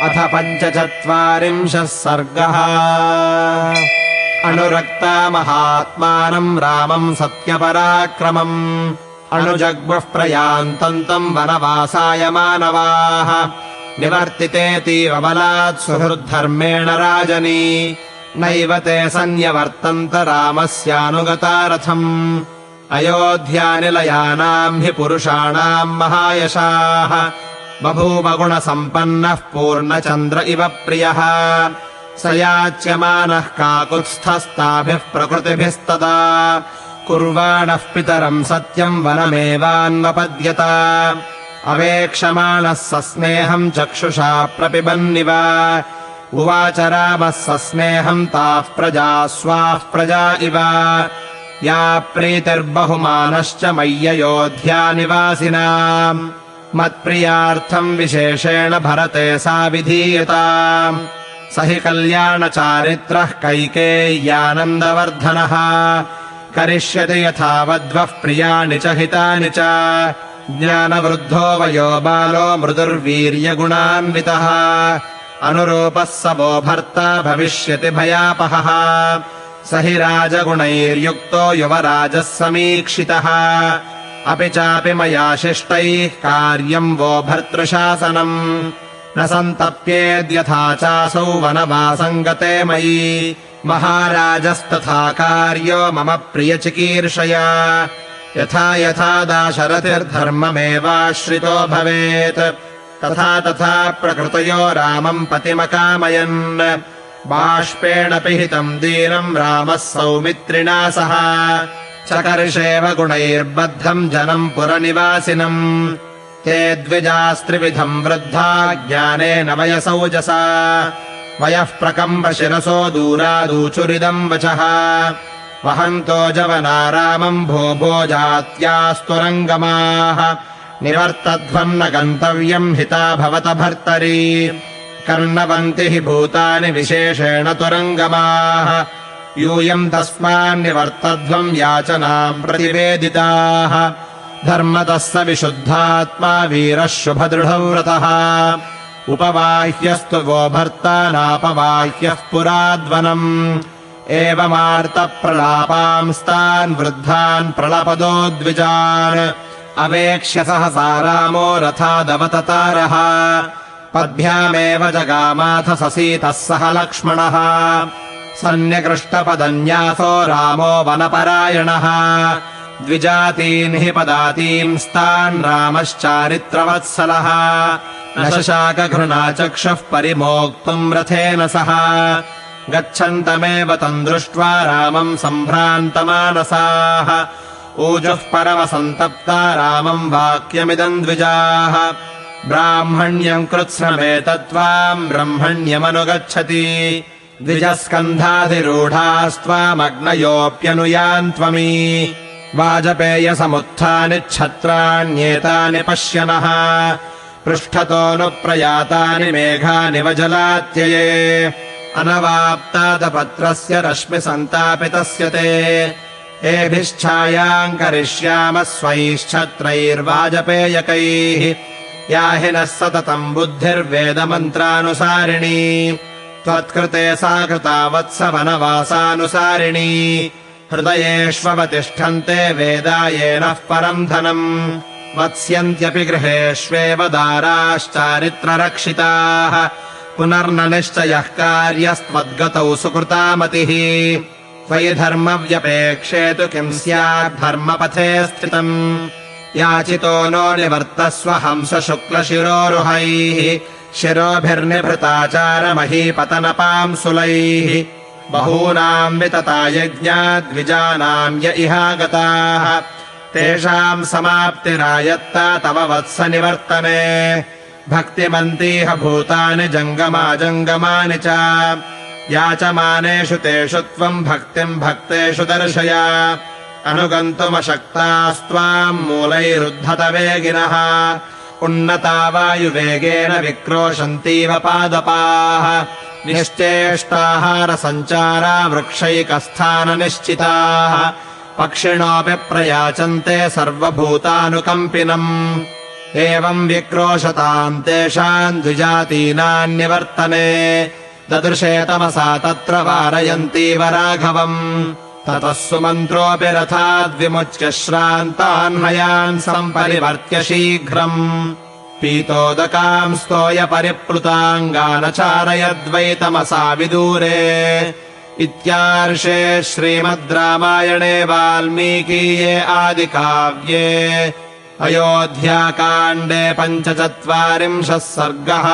अथ 45 सर्गः। अनुरक्ता महात्मानम् रामम् सत्यपराक्रमम् अनुजग्मुः प्रयान्तम् तम् वनवासाय मानवाः। निवर्तितेतीव बलात् सुहृद्धर्मेण राजनी नैव ते सन्यवर्तन्त रामस्यानुगता रथम्। अयोध्यानिलयानाम् हि पुरुषाणाम् महायशाः बभूव गुणसम्पन्नः पूर्णचन्द्र इव प्रियः। स याच्यमानः काकुत्स्थस्ताभिः प्रकृतिभिस्तदा कुर्वाणः पितरम् सत्यम् वनमेवान्वपद्यत। अवेक्षमाणः सस्नेहम् चक्षुषा प्रपिबन्निव उवाच रामः सस्नेहम् ताः प्रजाः स्वाः प्रजा इव। या प्रीतिर्बहुमानश्च मय्ययोध्यानिवासिनाम् मत्प्रियार्थम् विशेषेण भरते सा विधीयताम्। स हि कल्याणचारित्रः कैकेय्यानन्दवर्धनः करिष्यति यथावद्वः प्रियाणि च हितानि च। ज्ञानवृद्धो वयो बालो मृदुर्वीर्यगुणान्वितः अनुरूपः समो भर्ता भविष्यति भयापहः। स हि राजगुणैर्युक्तो युवराजः समीक्षितः अपि चापि मया शिष्टैः कार्यम् वो भर्तृशासनम्। न सन्तप्येद्यथा चासौ वनवासम् गते मयि महाराजस्तथा कार्यो मम प्रियचिकीर्षया। यथा यथा दाशरथिर्धर्ममेवाश्रितो भवेत् तथा तथा प्रकृतयो रामम् पतिमकामयन्। बाष्पेण पिहितम् दीनम् रामः सौमित्रिणा सह चकर्षेव गुणैर्बद्धम् जनम् पुरनिवासिनम्। ते द्विजास्त्रिविधम् वृद्धा ज्ञानेन वयसौजसा वयः प्रकम्प शिरसो दूरादूचुरिदम् वचः। वहन्तो जवना रामम् भो भो जात्यास्तुरङ्गमाः निवर्तध्वन्न गन्तव्यम् हिता भवत भर्तरि। कर्णवन्ति हि भूतानि विशेषेण तुरङ्गमाः यूयम् तस्मान्निवर्तध्वम् याचनाम् प्रतिवेदिताः। धर्मतः स विशुद्धात्मा वीरः शुभदृढव्रतः उपवाह्यस्तु वो भर्ता नापवाह्यः पुराद्वनम्। एवमार्तप्रलापांस्तान् वृद्धान् प्रलपदो द्विजान् अवेक्ष्य सहसा रामो रथादवततारः। पद्भ्यामेव जगामाथ ससीतः सह लक्ष्मणः सन्निकृष्टपदन्यासो रामो वनपरायणः। द्विजातीन् हि पदातींस्तान् रामश्चारित्रवत्सलः न शशाकघृणा चक्षुः परिमोक्तुम् रथेन सह। गच्छन्तमेव तम् दृष्ट्वा रामम् सम्भ्रान्तमानसाः ऊजुः परमसन्तप्ता रामम् वाक्यमिदम् द्विजाः। ब्राह्मण्यम् कृत्स्नमेतत्त्वाम् ब्रह्मण्यमनुगच्छति द्विजस्कन्धाधिरूढास्त्वामग्नयोऽप्यनुयान्त्वमी। वाजपेयसमुत्थानि पश्यनः पृष्ठतोऽनुप्रयातानि मेघानि वजलात्यये। अनवाप्तादपत्रस्य रश्मिसन्तापितस्य ते एभिश्छायाम् करिष्यामः स्वैश्छत्रैर्वाजपेयकैः। याहि नः सततम् बुद्धिर्वेदमन्त्रानुसारिणी त्वत्कृते सा कृता वत्स वनवासानुसारिणी। हृदयेष्ववतिष्ठन्ते वेदा येनः परम् धनम् वत्स्यन्त्यपि गृहेष्वेव दाराश्चारित्ररक्षिताः। पुनर्न निश्चयः कार्यस्त्वद्गतौ सुकृतामतिः। त्वयि धर्मव्यपेक्षेतु किम् स्यात् धर्मपथे स्थितम्। याचितो नो निवर्तस्व हंस शुक्लशिरोरुहैः शिरोभिर्निभृताचारमहीपतनपांसुलैः। बहूनाम् वितता यज्ञाद्विजानाम् य इहागताः तेषाम् समाप्तिरायत्ता तव वत्स निवर्तने। भक्तिमन्तीह भूतानि जङ्गमाजङ्गमानि च याचमानेषु तेषु त्वम् भक्तिम् भक्तेषु दर्शय। अनुगन्तुमशक्तास्त्वाम् मूलैरुद्धत वेगिनः उन्नता वायुवेगेन विक्रोशन्तीव पादपाः। निश्चेष्टाहारसञ्चारा वृक्षैकस्थाननिश्चिताः पक्षिणोऽपि प्रयाचन्ते सर्वभूतानुकम्पिनम्। एवम् विक्रोशताम् तेषाम् द्विजातीनान्निवर्तने ददृशे तमसा तत्र वारयन्तीव राघवम् ततः सुमन्त्रोऽपि रथाद्विमुच्य श्रान्तान्मयान् सम्परिवर्त्य शीघ्रम् पीतोदकाम् स्तोय परिप्लुताङ्गानचारयद्वै तमसा विदूरे। इत्यार्षे श्रीमद् रामायणे वाल्मीकीये आदिकाव्ये अयोध्याकाण्डे 45 सर्गः।